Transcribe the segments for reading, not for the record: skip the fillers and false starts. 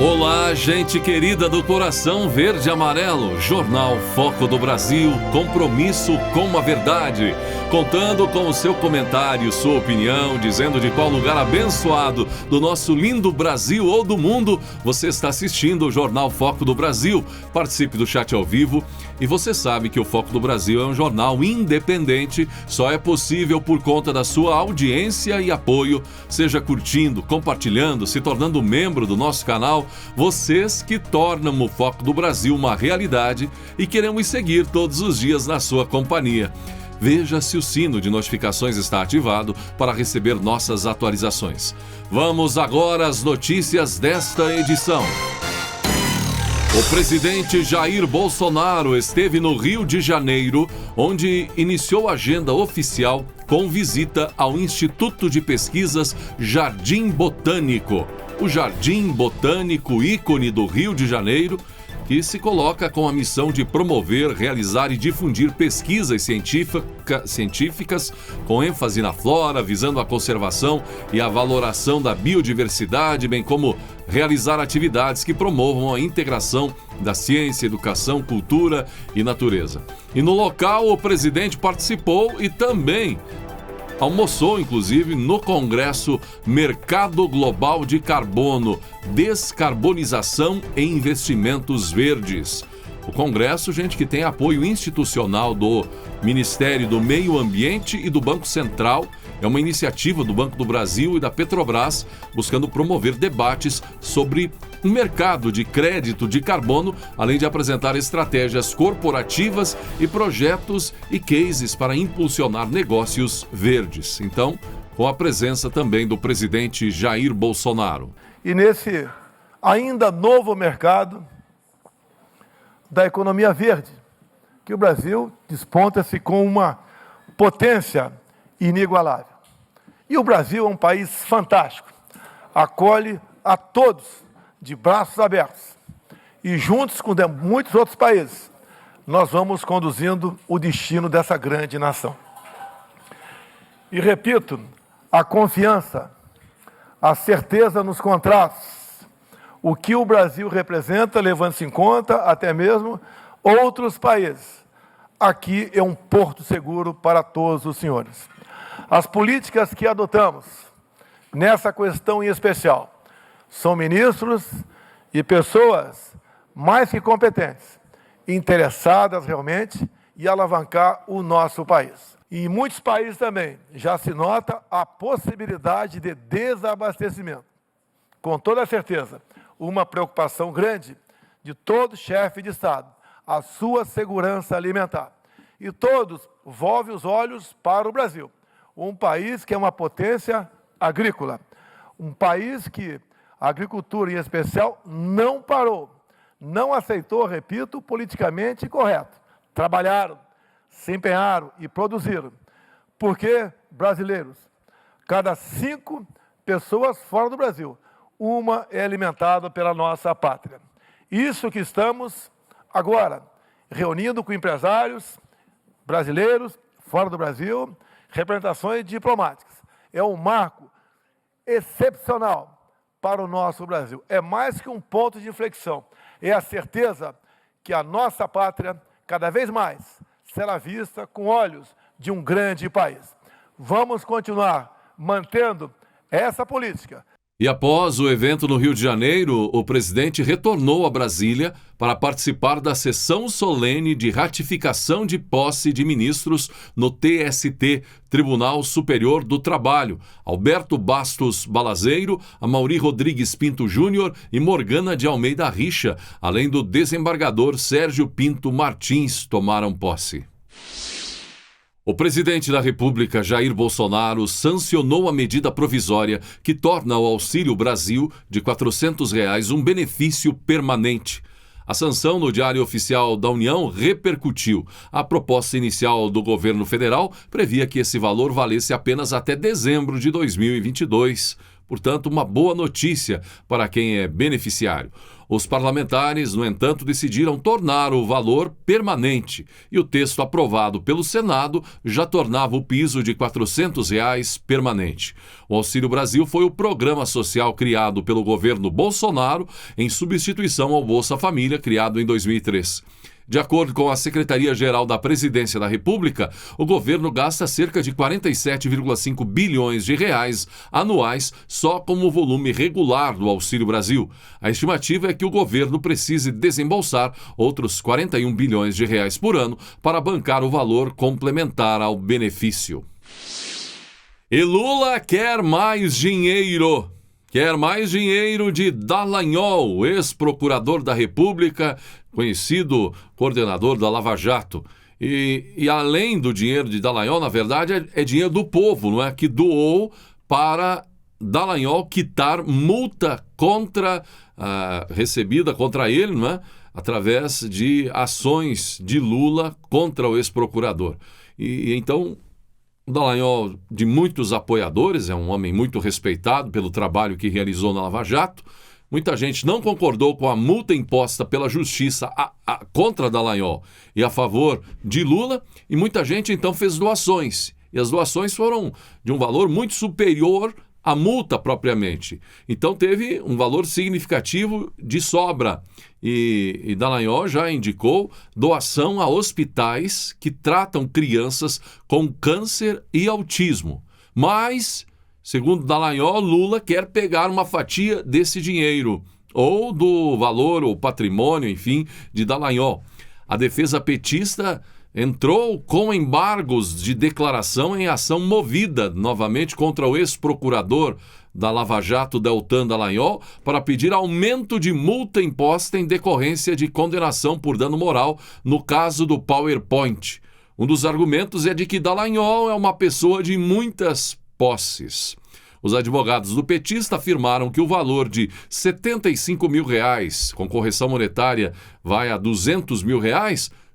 Olá, gente querida do coração verde e amarelo, Jornal Foco do Brasil, compromisso com a verdade, contando com o seu comentário, sua opinião, dizendo de qual lugar abençoado do nosso lindo Brasil ou do mundo você está assistindo o Jornal Foco do Brasil. Participe do chat ao vivo e você sabe que o Foco do Brasil é um jornal independente, só é possível por conta da sua audiência e apoio, seja curtindo, compartilhando, se tornando membro do nosso canal. Vocês que tornam o Foco do Brasil uma realidade e queremos seguir todos os dias na sua companhia. Veja se o sino de notificações está ativado para receber nossas atualizações. Vamos agora às notícias desta edição. O presidente Jair Bolsonaro esteve no Rio de Janeiro, onde iniciou a agenda oficial com visita ao Instituto de Pesquisas Jardim Botânico. O Jardim Botânico, ícone do Rio de Janeiro, que se coloca com a missão de promover, realizar e difundir pesquisas científicas com ênfase na flora, visando a conservação e a valoração da biodiversidade, bem como realizar atividades que promovam a integração da ciência, educação, cultura e natureza. E no local, o presidente participou e também almoçou, inclusive, no Congresso Mercado Global de Carbono, Descarbonização e Investimentos Verdes. O Congresso, gente, que tem apoio institucional do Ministério do Meio Ambiente e do Banco Central, é uma iniciativa do Banco do Brasil e da Petrobras, buscando promover debates sobre o mercado de crédito de carbono, além de apresentar estratégias corporativas e projetos e cases para impulsionar negócios verdes. Então, com a presença também do presidente Jair Bolsonaro. E nesse ainda novo mercado da economia verde, que o Brasil desponta-se com uma potência inigualável. E o Brasil é um país fantástico, acolhe a todos de braços abertos. E juntos com muitos outros países, nós vamos conduzindo o destino dessa grande nação. E repito, a confiança, a certeza nos contratos, o que o Brasil representa, levando-se em conta até mesmo outros países. Aqui é um porto seguro para todos os senhores. As políticas que adotamos nessa questão em especial são ministros e pessoas mais que competentes, interessadas realmente em alavancar o nosso país. E em muitos países também já se nota a possibilidade de desabastecimento. Com toda certeza, uma preocupação grande de todo chefe de Estado, a sua segurança alimentar. E todos volvem os olhos para o Brasil, um país que é uma potência agrícola, um país que a agricultura em especial não parou, não aceitou, repito, politicamente correto. Trabalharam, se empenharam e produziram. Porque, brasileiros, cada 5 pessoas fora do Brasil, uma é alimentada pela nossa pátria. Isso que estamos agora reunindo com empresários brasileiros fora do Brasil, representações diplomáticas. É um marco excepcional para o nosso Brasil. É mais que um ponto de inflexão. É a certeza que a nossa pátria, cada vez mais, será vista com olhos de um grande país. Vamos continuar mantendo essa política. E após o evento no Rio de Janeiro, o presidente retornou a Brasília para participar da sessão solene de ratificação de posse de ministros no TST, Tribunal Superior do Trabalho, Alberto Bastos Balazeiro, Amaury Rodrigues Pinto Júnior e Morgana de Almeida Richa, além do desembargador Sérgio Pinto Martins, tomaram posse. O presidente da República, Jair Bolsonaro, sancionou a medida provisória que torna o Auxílio Brasil de R$ 400 um benefício permanente. A sanção no Diário Oficial da União repercutiu. A proposta inicial do governo federal previa que esse valor valesse apenas até dezembro de 2022. Portanto, uma boa notícia para quem é beneficiário. Os parlamentares, no entanto, decidiram tornar o valor permanente e o texto aprovado pelo Senado já tornava o piso de R$ 400 permanente. O Auxílio Brasil foi o programa social criado pelo governo Bolsonaro em substituição ao Bolsa Família, criado em 2003. De acordo com a Secretaria-Geral da Presidência da República, o governo gasta cerca de 47,5 bilhões de reais anuais só como volume regular do Auxílio Brasil. A estimativa é que o governo precise desembolsar outros 41 bilhões de reais por ano para bancar o valor complementar ao benefício. E Lula quer mais dinheiro. Quer mais dinheiro de Dallagnol, ex-procurador da República, conhecido coordenador da Lava Jato. E além do dinheiro de Dallagnol, na verdade, é dinheiro do povo, não é? Que doou para Dallagnol quitar multa recebida contra ele, não é? Através de ações de Lula contra o ex-procurador. E então, Dallagnol, de muitos apoiadores, é um homem muito respeitado pelo trabalho que realizou na Lava Jato. Muita gente não concordou com a multa imposta pela Justiça contra Dallagnol e a favor de Lula, e muita gente então fez doações. E as doações foram de um valor muito superior à multa propriamente. Então teve um valor significativo de sobra. E Dallagnol já indicou doação a hospitais que tratam crianças com câncer e autismo. Mas, segundo Dallagnol, Lula quer pegar uma fatia desse dinheiro, ou do valor ou patrimônio, enfim, de Dallagnol. A defesa petista entrou com embargos de declaração em ação movida novamente contra o ex-procurador da Lava Jato, Deltan Dallagnol, para pedir aumento de multa imposta em decorrência de condenação por dano moral no caso do PowerPoint. Um dos argumentos é de que Dallagnol é uma pessoa de muitas posses. Os advogados do petista afirmaram que o valor de R$ 75 mil, com correção monetária vai a R$ 200 mil,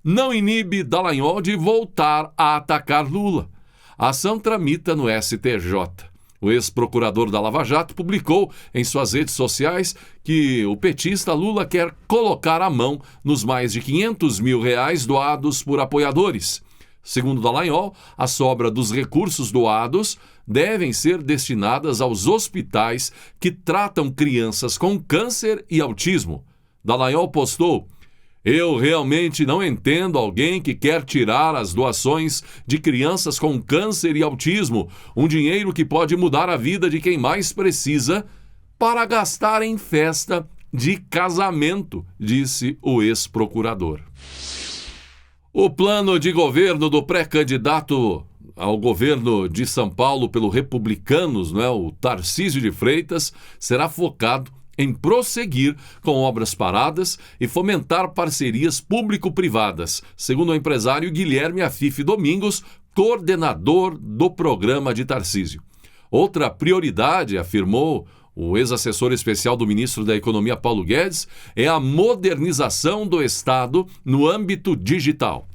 não inibe Dallagnol de voltar a atacar Lula. A ação tramita no STJ. O ex-procurador da Lava Jato publicou em suas redes sociais que o petista Lula quer colocar a mão nos mais de R$ 500 mil doados por apoiadores. Segundo Dallagnol, a sobra dos recursos doados devem ser destinadas aos hospitais que tratam crianças com câncer e autismo. Dallagnol postou: "Eu realmente não entendo alguém que quer tirar as doações de crianças com câncer e autismo, um dinheiro que pode mudar a vida de quem mais precisa, para gastar em festa de casamento", disse o ex-procurador. O plano de governo do pré-candidato ao governo de São Paulo pelo Republicanos, o Tarcísio de Freitas, será focado em prosseguir com obras paradas e fomentar parcerias público-privadas, segundo o empresário Guilherme Afife Domingos, coordenador do programa de Tarcísio. Outra prioridade, afirmou o ex-assessor especial do ministro da Economia, Paulo Guedes, é a modernização do Estado no âmbito digital.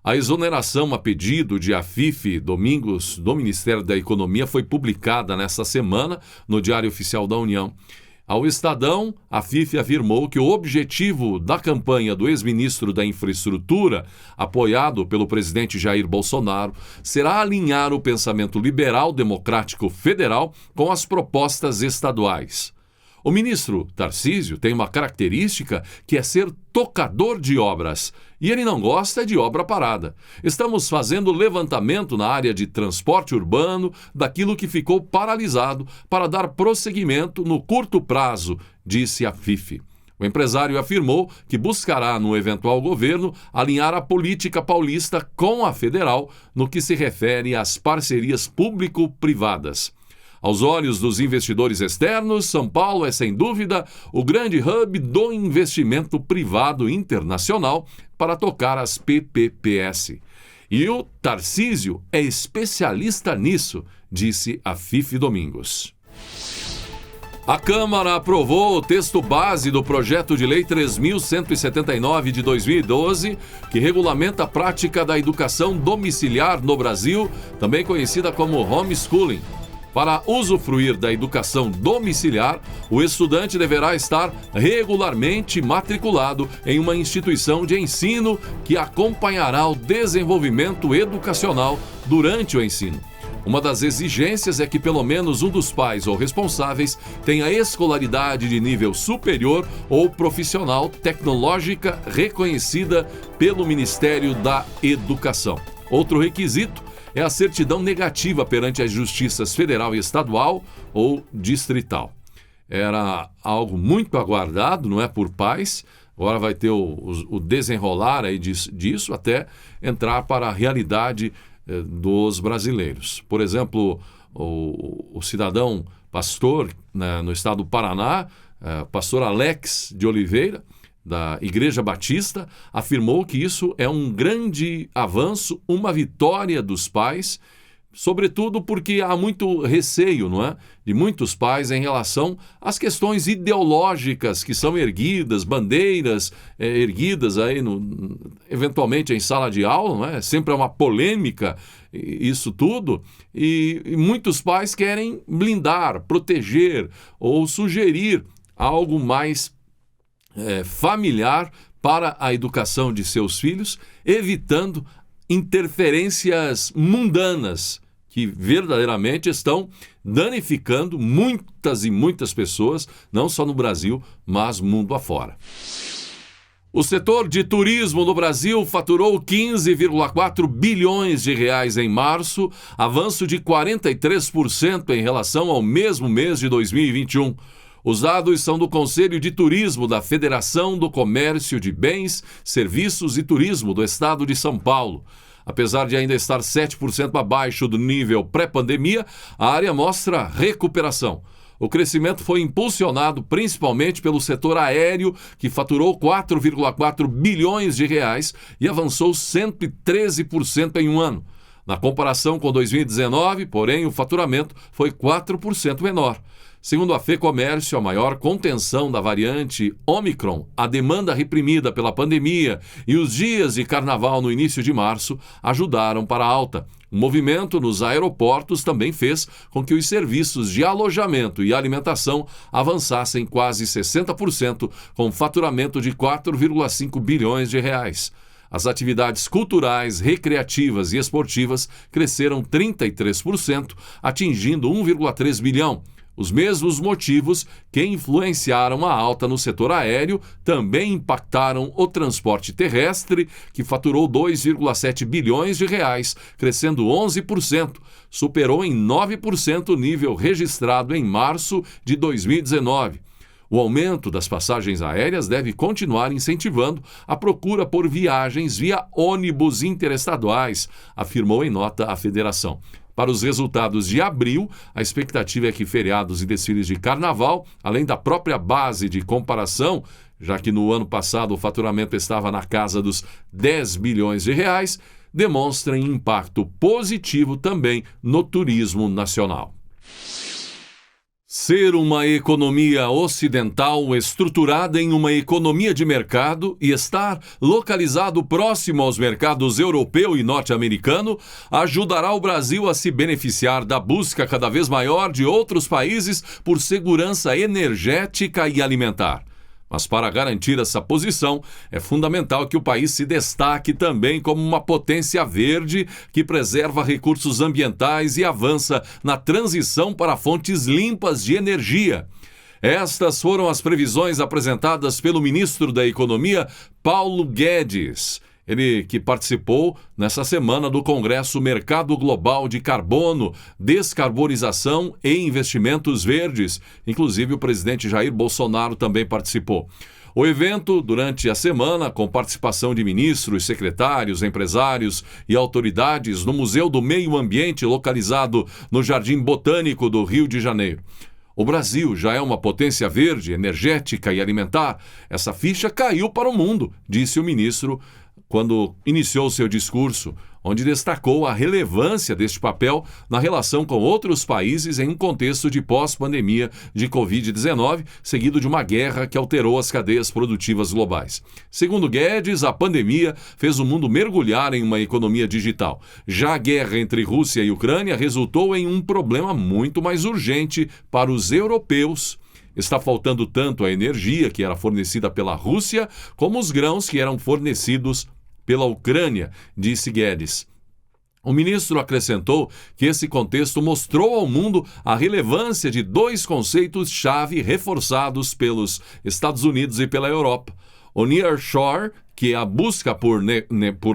A exoneração a pedido de Afife Domingos do Ministério da Economia foi publicada nesta semana no Diário Oficial da União. Ao Estadão, Afife afirmou que o objetivo da campanha do ex-ministro da Infraestrutura, apoiado pelo presidente Jair Bolsonaro, será alinhar o pensamento liberal democrático federal com as propostas estaduais. O ministro Tarcísio tem uma característica que é ser tocador de obras, e ele não gosta de obra parada. Estamos fazendo levantamento na área de transporte urbano daquilo que ficou paralisado para dar prosseguimento no curto prazo, disse Afife. O empresário afirmou que buscará, no eventual governo, alinhar a política paulista com a federal no que se refere às parcerias público-privadas. Aos olhos dos investidores externos, São Paulo é, sem dúvida, o grande hub do investimento privado internacional para tocar as PPPs. E o Tarcísio é especialista nisso, disse Afife Domingos. A Câmara aprovou o texto base do projeto de lei 3.179 de 2012, que regulamenta a prática da educação domiciliar no Brasil, também conhecida como homeschooling. Para usufruir da educação domiciliar, o estudante deverá estar regularmente matriculado em uma instituição de ensino que acompanhará o desenvolvimento educacional durante o ensino. Uma das exigências é que pelo menos um dos pais ou responsáveis tenha escolaridade de nível superior ou profissional tecnológica reconhecida pelo Ministério da Educação. Outro requisito é a certidão negativa perante as justiças federal e estadual ou distrital. Era algo muito aguardado, não é, por pais. Agora vai ter o desenrolar aí disso até entrar para a realidade dos brasileiros. Por exemplo, o cidadão pastor, né, no estado do Paraná, pastor Alex de Oliveira, da Igreja Batista, afirmou que isso é um grande avanço, uma vitória dos pais, sobretudo porque há muito receio, não é, de muitos pais em relação às questões ideológicas que são erguidas, bandeiras erguidas aí eventualmente em sala de aula, não é? Sempre é uma polêmica isso tudo, e muitos pais querem blindar, proteger ou sugerir algo mais familiar para a educação de seus filhos, evitando interferências mundanas que verdadeiramente estão danificando muitas e muitas pessoas, não só no Brasil, mas mundo afora. O setor de turismo no Brasil faturou 15,4 bilhões de reais em março, avanço de 43% em relação ao mesmo mês de 2021. Os dados são do Conselho de Turismo da Federação do Comércio de Bens, Serviços e Turismo do Estado de São Paulo. Apesar de ainda estar 7% abaixo do nível pré-pandemia, a área mostra recuperação. O crescimento foi impulsionado principalmente pelo setor aéreo, que faturou 4,4 bilhões de reais e avançou 113% em um ano. Na comparação com 2019, porém, o faturamento foi 4% menor. Segundo a FEComércio, a maior contenção da variante Ômicron, a demanda reprimida pela pandemia e os dias de carnaval no início de março ajudaram para a alta. O movimento nos aeroportos também fez com que os serviços de alojamento e alimentação avançassem quase 60%, com faturamento de 4,5 bilhões de reais. As atividades culturais, recreativas e esportivas cresceram 33%, atingindo 1,3 bilhão. Os mesmos motivos que influenciaram a alta no setor aéreo também impactaram o transporte terrestre, que faturou 2,7 bilhões de reais, crescendo 11%, superou em 9% o nível registrado em março de 2019. O aumento das passagens aéreas deve continuar incentivando a procura por viagens via ônibus interestaduais, afirmou em nota a federação. Para os resultados de abril, a expectativa é que feriados e desfiles de carnaval, além da própria base de comparação, já que no ano passado o faturamento estava na casa dos 10 bilhões de reais, demonstrem impacto positivo também no turismo nacional. Ser uma economia ocidental estruturada em uma economia de mercado e estar localizado próximo aos mercados europeu e norte-americano ajudará o Brasil a se beneficiar da busca cada vez maior de outros países por segurança energética e alimentar. Mas para garantir essa posição, é fundamental que o país se destaque também como uma potência verde que preserva recursos ambientais e avança na transição para fontes limpas de energia. Estas foram as previsões apresentadas pelo ministro da Economia, Paulo Guedes. Ele que participou nessa semana do Congresso Mercado Global de Carbono, Descarbonização e Investimentos Verdes. Inclusive o presidente Jair Bolsonaro também participou. O evento, durante a semana, com participação de ministros, secretários, empresários e autoridades no Museu do Meio Ambiente, localizado no Jardim Botânico do Rio de Janeiro. O Brasil já é uma potência verde, energética e alimentar. Essa ficha caiu para o mundo, disse o ministro, quando iniciou seu discurso, onde destacou a relevância deste papel na relação com outros países em um contexto de pós-pandemia de Covid-19, seguido de uma guerra que alterou as cadeias produtivas globais. Segundo Guedes, a pandemia fez o mundo mergulhar em uma economia digital. Já a guerra entre Rússia e Ucrânia resultou em um problema muito mais urgente para os europeus. Está faltando tanto a energia que era fornecida pela Rússia, como os grãos que eram fornecidos pela Ucrânia, disse Guedes. O ministro acrescentou que esse contexto mostrou ao mundo a relevância de dois conceitos-chave reforçados pelos Estados Unidos e pela Europa. O nearshore, que é a busca por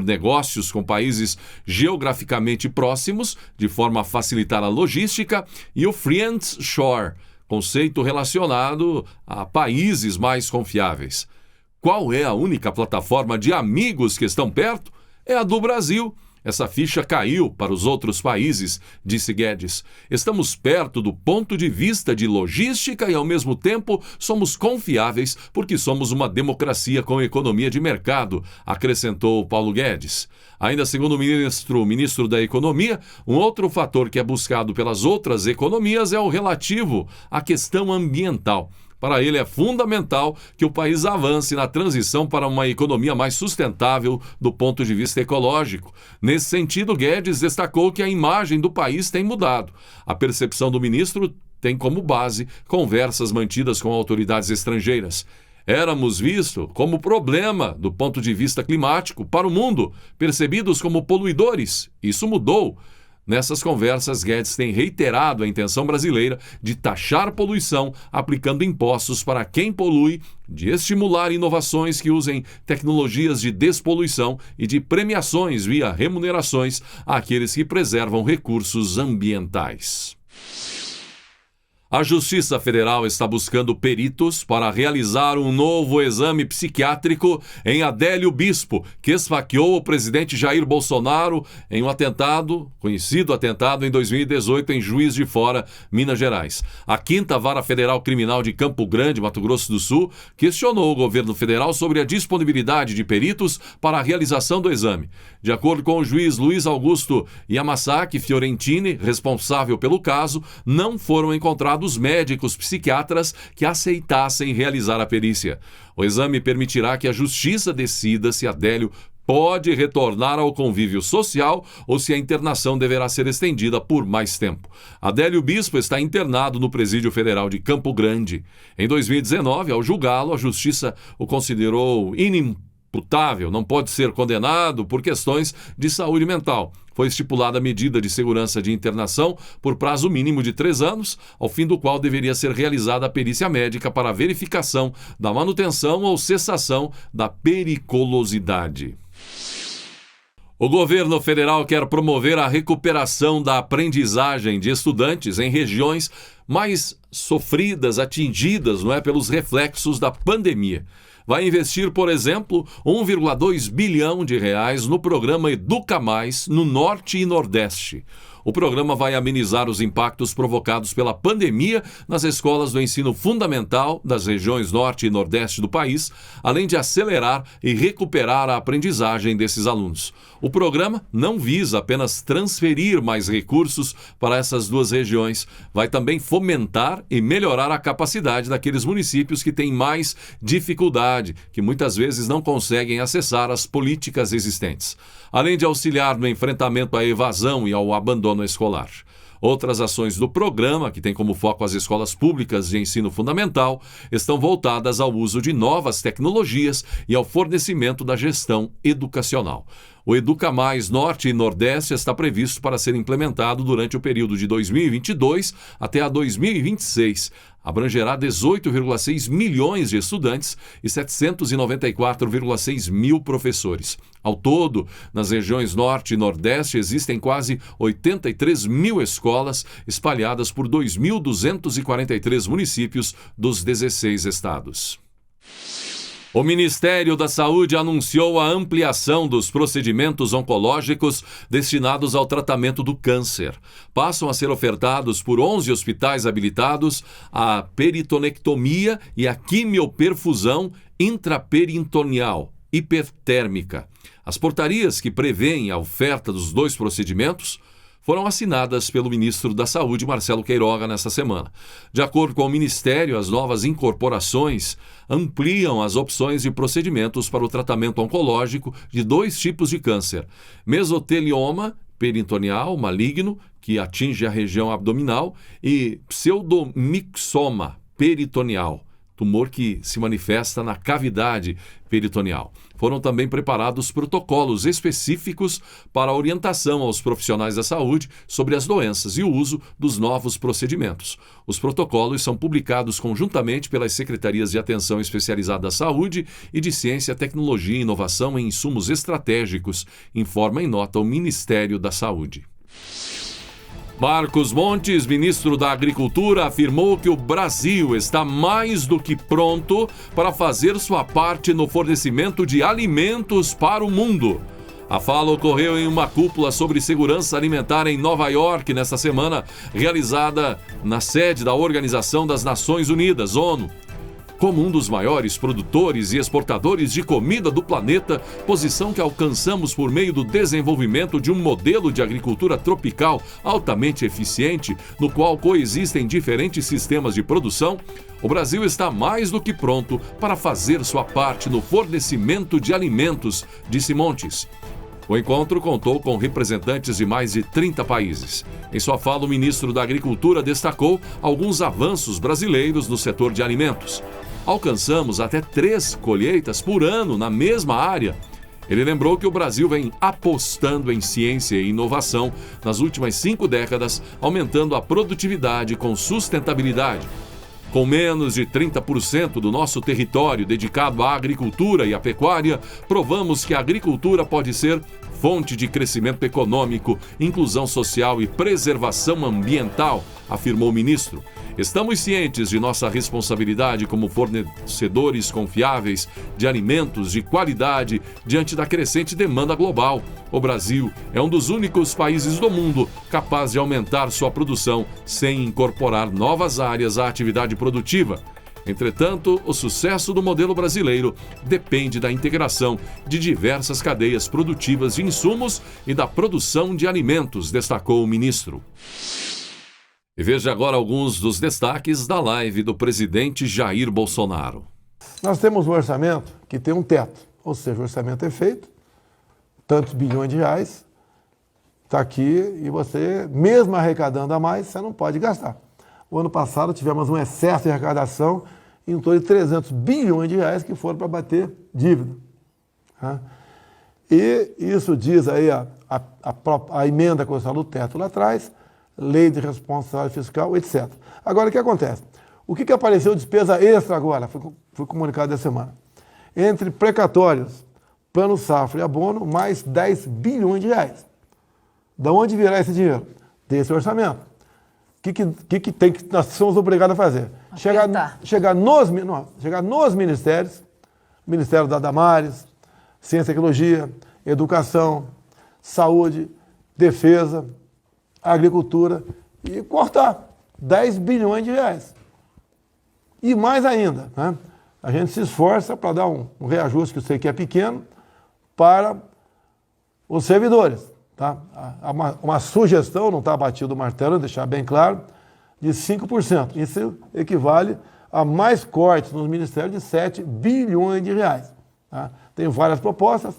negócios com países geograficamente próximos, de forma a facilitar a logística, e o friendshore, conceito relacionado a países mais confiáveis. Qual é a única plataforma de amigos que estão perto? É a do Brasil. Essa ficha caiu para os outros países, disse Guedes. Estamos perto do ponto de vista de logística e, ao mesmo tempo, somos confiáveis porque somos uma democracia com economia de mercado, acrescentou Paulo Guedes. Ainda segundo o ministro da Economia, um outro fator que é buscado pelas outras economias é o relativo à questão ambiental. Para ele, é fundamental que o país avance na transição para uma economia mais sustentável do ponto de vista ecológico. Nesse sentido, Guedes destacou que a imagem do país tem mudado. A percepção do ministro tem como base conversas mantidas com autoridades estrangeiras. Éramos vistos como problema do ponto de vista climático para o mundo, percebidos como poluidores. Isso mudou. Nessas conversas, Guedes tem reiterado a intenção brasileira de taxar poluição, aplicando impostos para quem polui, de estimular inovações que usem tecnologias de despoluição e de premiações via remunerações àqueles que preservam recursos ambientais. A Justiça Federal está buscando peritos para realizar um novo exame psiquiátrico em Adélio Bispo, que esfaqueou o presidente Jair Bolsonaro em um conhecido atentado em 2018 em Juiz de Fora, Minas Gerais. A 5ª Vara Federal Criminal de Campo Grande, Mato Grosso do Sul, questionou o governo federal sobre a disponibilidade de peritos para a realização do exame. De acordo com o juiz Luiz Augusto Yamasaki Fiorentini, responsável pelo caso, não foram encontrados médicos psiquiatras que aceitassem realizar a perícia. O exame permitirá que a justiça decida se Adélio pode retornar ao convívio social ou se a internação deverá ser estendida por mais tempo. Adélio Bispo está internado no Presídio Federal de Campo Grande. Em 2019, ao julgá-lo, a justiça o considerou inimputável, não pode ser condenado por questões de saúde mental. Foi estipulada a medida de segurança de internação por prazo mínimo de 3 anos, ao fim do qual deveria ser realizada a perícia médica para a verificação da manutenção ou cessação da periculosidade. O governo federal quer promover a recuperação da aprendizagem de estudantes em regiões mais sofridas, atingidas, pelos reflexos da pandemia. Vai investir, por exemplo, 1,2 bilhão de reais no programa Educa Mais no Norte e Nordeste. O programa vai amenizar os impactos provocados pela pandemia nas escolas do ensino fundamental das regiões Norte e Nordeste do país, além de acelerar e recuperar a aprendizagem desses alunos. O programa não visa apenas transferir mais recursos para essas duas regiões, vai também fomentar e melhorar a capacidade daqueles municípios que têm mais dificuldade, que muitas vezes não conseguem acessar as políticas existentes, além de auxiliar no enfrentamento à evasão e ao abandono escolar. Outras ações do programa, que tem como foco as escolas públicas de ensino fundamental, estão voltadas ao uso de novas tecnologias e ao fornecimento da gestão educacional. O Educa Mais Norte e Nordeste está previsto para ser implementado durante o período de 2022 até a 2026. Abrangerá 18,6 milhões de estudantes e 794,6 mil professores. Ao todo, nas regiões Norte e Nordeste existem quase 83 mil escolas espalhadas por 2.243 municípios dos 16 estados. O Ministério da Saúde anunciou a ampliação dos procedimentos oncológicos destinados ao tratamento do câncer. Passam a ser ofertados por 11 hospitais habilitados a peritonectomia e a quimioperfusão intraperitoneal, hipertérmica. As portarias que prevêem a oferta dos dois procedimentos foram assinadas pelo ministro da Saúde, Marcelo Queiroga, nesta semana. De acordo com o Ministério, as novas incorporações ampliam as opções de procedimentos para o tratamento oncológico de dois tipos de câncer: mesotelioma peritoneal maligno, que atinge a região abdominal, e pseudomixoma peritoneal, tumor que se manifesta na cavidade peritoneal. Foram também preparados protocolos específicos para a orientação aos profissionais da saúde sobre as doenças e o uso dos novos procedimentos. Os protocolos são publicados conjuntamente pelas Secretarias de Atenção Especializada à Saúde e de Ciência, Tecnologia e Inovação em Insumos Estratégicos, informa em nota o Ministério da Saúde. Marcos Montes, ministro da Agricultura, afirmou que o Brasil está mais do que pronto para fazer sua parte no fornecimento de alimentos para o mundo. A fala ocorreu em uma cúpula sobre segurança alimentar em Nova York nesta semana, realizada na sede da Organização das Nações Unidas, ONU. Como um dos maiores produtores e exportadores de comida do planeta, posição que alcançamos por meio do desenvolvimento de um modelo de agricultura tropical altamente eficiente, no qual coexistem diferentes sistemas de produção, o Brasil está mais do que pronto para fazer sua parte no fornecimento de alimentos, disse Montes. O encontro contou com representantes de mais de 30 países. Em sua fala, o ministro da Agricultura destacou alguns avanços brasileiros no setor de alimentos. Alcançamos até 3 colheitas por ano na mesma área. Ele lembrou que o Brasil vem apostando em ciência e inovação nas últimas 5 décadas, aumentando a produtividade com sustentabilidade. Com menos de 30% do nosso território dedicado à agricultura e à pecuária, provamos que a agricultura pode ser fonte de crescimento econômico, inclusão social e preservação ambiental, afirmou o ministro. Estamos cientes de nossa responsabilidade como fornecedores confiáveis de alimentos de qualidade diante da crescente demanda global. O Brasil é um dos únicos países do mundo capaz de aumentar sua produção sem incorporar novas áreas à atividade produtiva. Entretanto, o sucesso do modelo brasileiro depende da integração de diversas cadeias produtivas de insumos e da produção de alimentos, destacou o ministro. E veja agora alguns dos destaques da live do presidente Jair Bolsonaro. Nós temos um orçamento que tem um teto, ou seja, o orçamento é feito, tantos bilhões de reais, está aqui e você, mesmo arrecadando a mais, você não pode gastar. O ano passado tivemos um excesso de arrecadação em torno de 300 bilhões de reais que foram para bater dívida. E isso diz aí a emenda constitucional do teto lá atrás, lei de responsabilidade fiscal, etc. Agora, o que acontece? O que apareceu de despesa extra agora? Foi comunicado essa semana. Entre precatórios, plano safra e abono, mais 10 bilhões de reais. Da onde virá esse dinheiro? Desse orçamento. O que nós somos obrigados a fazer? Chegar nos ministérios, Ministério da Damares, Ciência e Tecnologia, Educação, Saúde, Defesa, Agricultura, e cortar 10 bilhões de reais. E mais ainda, né? A gente se esforça para dar um reajuste, que eu sei que é pequeno, para os servidores. Tá? Uma sugestão, não está batido o martelo, deixar bem claro, de 5%. Isso equivale a mais cortes nos ministérios de 7 bilhões de reais. Tá? Tem várias propostas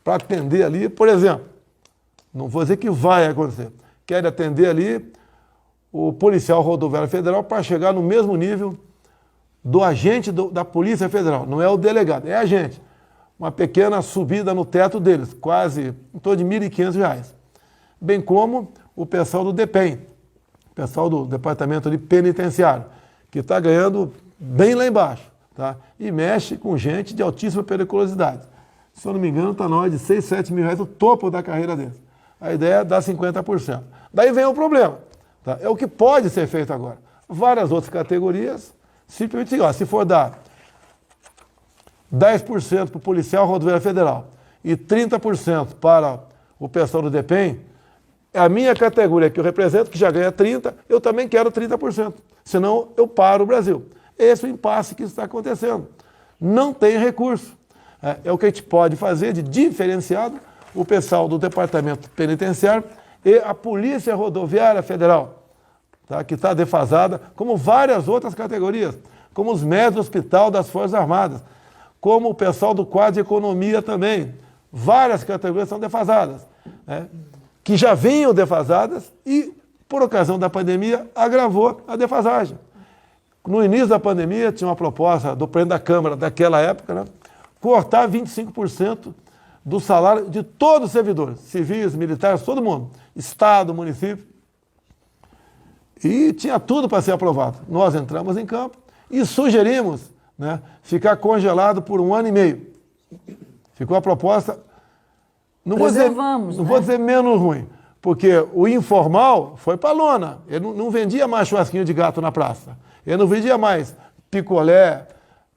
para atender ali, por exemplo, não vou dizer que vai acontecer, quer atender ali o policial rodoviário federal para chegar no mesmo nível do agente da Polícia Federal. Não é o delegado, é agente. Uma pequena subida no teto deles, quase em torno de R$ 1.500. Bem como o pessoal do DEPEN, o pessoal do Departamento de Penitenciário, que está ganhando bem lá embaixo, tá? E mexe com gente de altíssima periculosidade. Se eu não me engano, está na hora de 6, 7 mil reais o topo da carreira deles. A ideia é dar 50%. Daí vem o problema. Tá? É o que pode ser feito agora. Várias outras categorias, simplesmente, se for dar 10% para o policial rodoviário federal e 30% para o pessoal do DEPEN, a minha categoria que eu represento, que já ganha 30%, eu também quero 30%. Senão eu paro o Brasil. Esse é o impasse que está acontecendo. Não tem recurso. É o que a gente pode fazer de diferenciado, o pessoal do Departamento Penitenciário e a Polícia Rodoviária Federal, tá, que está defasada, como várias outras categorias, como os médicos do Hospital das Forças Armadas, como o pessoal do quadro de economia também. Várias categorias são defasadas, né, que já vinham defasadas e, por ocasião da pandemia, agravou a defasagem. No início da pandemia, tinha uma proposta do presidente da Câmara daquela época, né, cortar 25% do salário de todos os servidores, civis, militares, todo mundo, Estado, município. E tinha tudo para ser aprovado. Nós entramos em campo e sugerimos, né, ficar congelado por 1 ano e meio. Ficou a proposta, não vou dizer menos ruim, porque o informal foi para a lona. Ele não vendia mais churrasquinho de gato na praça. Ele não vendia mais picolé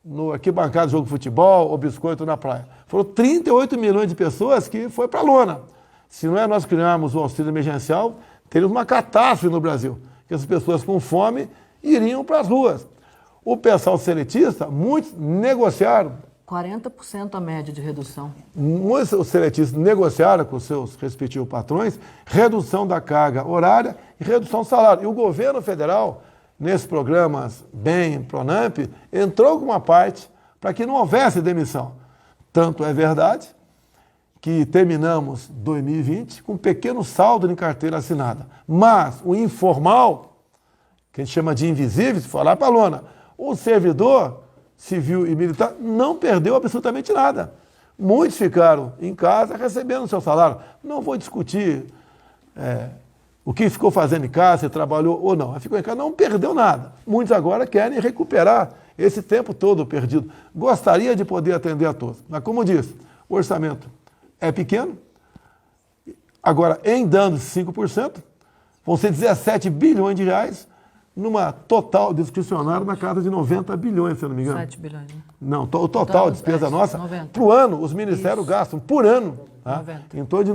no arquibancada de jogo de futebol ou biscoito na praia. Foram 38 milhões de pessoas que foi para a lona. Se não é nós criarmos o auxílio emergencial, teríamos uma catástrofe no Brasil, que as pessoas com fome iriam para as ruas. O pessoal seletista, muitos negociaram. 40% a média de redução. Muitos seletistas negociaram com seus respectivos patrões redução da carga horária e redução do salário. E o governo federal, nesses programas BEM, PRONAMP, entrou com uma parte para que não houvesse demissão. Tanto é verdade que terminamos 2020 com um pequeno saldo em carteira assinada. Mas o informal, que a gente chama de invisível, foi lá para a lona. O servidor civil e militar não perdeu absolutamente nada. Muitos ficaram em casa recebendo o seu salário. Não vou discutir o que ficou fazendo em casa, se trabalhou ou não. Ficou em casa, não perdeu nada. Muitos agora querem recuperar esse tempo todo perdido. Gostaria de poder atender a todos. Mas, como disse, o orçamento é pequeno. Agora, em dando 5%, vão ser 17 bilhões de reais numa total discricionária na casa de 90 bilhões, se eu não me engano. 7 bilhões, né? Não, o total de despesa nossa, para o ano, os ministérios gastam, por ano, tá? Em torno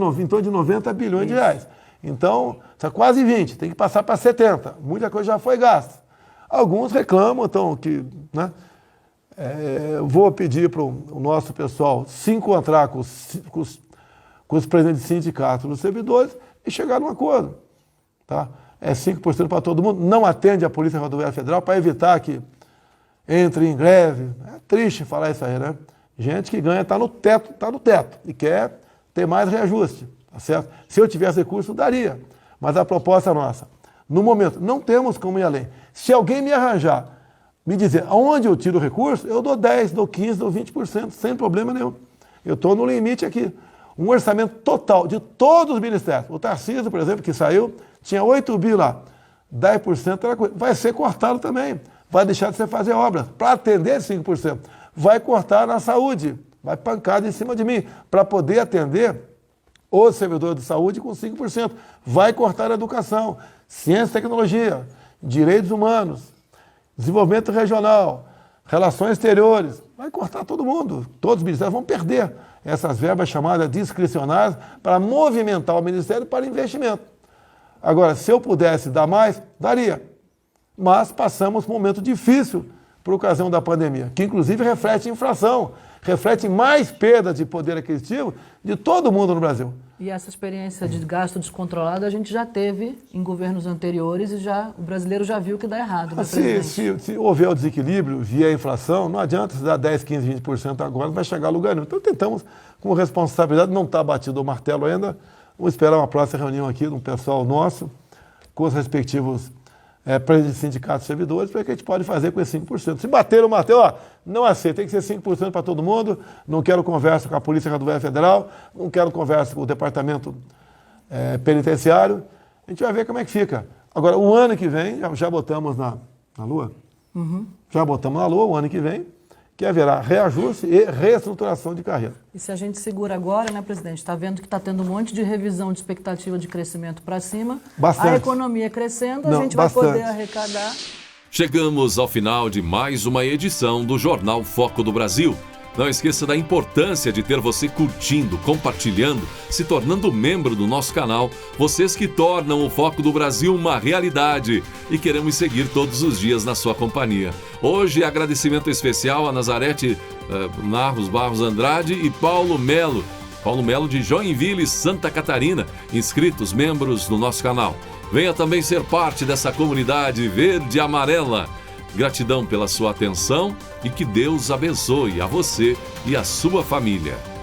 de 90 bilhões de reais. Então, está quase 20, tem que passar para 70. Muita coisa já foi gasta. Alguns reclamam, então, que, né, vou pedir para o nosso pessoal se encontrar com os presidentes de sindicatos dos servidores e chegar num acordo, tá? É 5% para todo mundo, não atende a Polícia Rodoviária Federal para evitar que entre em greve. É triste falar isso aí, né? Gente que ganha está no teto e quer ter mais reajuste, tá certo? Se eu tivesse recurso, daria. Mas a proposta é nossa. No momento, não temos como ir além. Se alguém me arranjar, me dizer aonde eu tiro o recurso, eu dou 10%, dou 15%, dou 20%, sem problema nenhum. Eu estou no limite aqui. Um orçamento total de todos os ministérios. O Tarcísio, por exemplo, que saiu, tinha 8 bi lá. 10% vai ser cortado também. Vai deixar de você fazer obras. Para atender 5%. Vai cortar na saúde. Vai pancada em cima de mim. Para poder atender os servidores de saúde com 5%. Vai cortar a educação, ciência e tecnologia, direitos humanos, desenvolvimento regional, relações exteriores. Vai cortar todo mundo. Todos os ministérios vão perder essas verbas chamadas discricionárias para movimentar o ministério para investimento. Agora, se eu pudesse dar mais, daria. Mas passamos por um momento difícil por ocasião da pandemia, que inclusive reflete inflação, reflete mais perda de poder aquisitivo de todo mundo no Brasil. E essa experiência de gasto descontrolado a gente já teve em governos anteriores e o brasileiro já viu que dá errado. Né, se houver o desequilíbrio, vier a inflação, não adianta se dar 10, 15, 20% agora, não vai chegar a lugar nenhum. Então tentamos, com responsabilidade, não está batido o martelo ainda, vamos esperar uma próxima reunião aqui de um pessoal nosso, com os respectivos presidentes de sindicatos e servidores, para que a gente pode fazer com esse 5%. Se bater o martelo, não aceita, tem que ser 5% para todo mundo, não quero conversa com a Polícia Rodoviária Federal, não quero conversa com o Departamento Penitenciário, a gente vai ver como é que fica. Agora, o ano que vem, já botamos na Lua, já botamos na Lua o ano que vem, que haverá reajuste e reestruturação de carreira. E se a gente segura agora, né, presidente, está vendo que está tendo um monte de revisão de expectativa de crescimento para cima, bastante. A economia crescendo, a gente vai poder arrecadar. Chegamos ao final de mais uma edição do Jornal Foco do Brasil. Não esqueça da importância de ter você curtindo, compartilhando, se tornando membro do nosso canal. Vocês que tornam o Foco do Brasil uma realidade e queremos seguir todos os dias na sua companhia. Hoje, agradecimento especial a Nazarete Narros Barros Andrade e Paulo Melo. Paulo Melo de Joinville, Santa Catarina, inscritos, membros do nosso canal. Venha também ser parte dessa comunidade verde e amarela. Gratidão pela sua atenção e que Deus abençoe a você e a sua família.